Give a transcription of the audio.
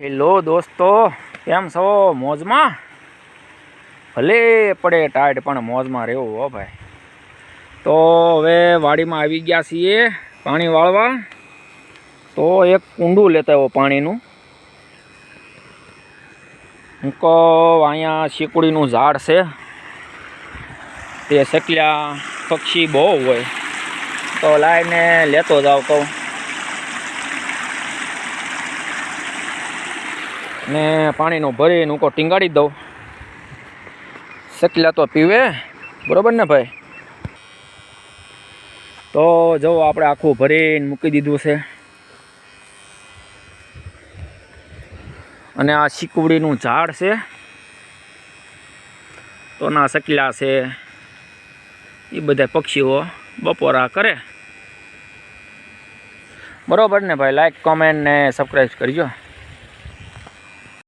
Hello દોસ્તો, કેમ છો? મોજમાં? ભલે પડે ટાઈટ પણ મોજમાં રહેવું હો ભાઈ. તો હવે વાડીમાં આવી ગયા છીએ પાણી વાળવા. તો એક કુંડું લેતા આવ્યો પાણીનું. હું કહો અહીંયા શીકુડીનું ઝાડ છે, તે સકલ્યા પક્ષી બહુ હોય તો લાવીને લેતો જાવ કહું. ને પાણીનું ભરીને હું ટીંગાડી દઉં. સકલા તો પીવે, બરોબર ને ભાઈ? તો જો આપણે આખું ભરીને મૂકી દીધું છે. અને આ શીકુડીનું ઝાડ છે, તો ના સકલા છે, એ બધા પક્ષીઓ બપોરા કરે. બરોબર ને ભાઈ? લાઈક, કોમેન્ટ ને સબસ્ક્રાઈબ કરજો.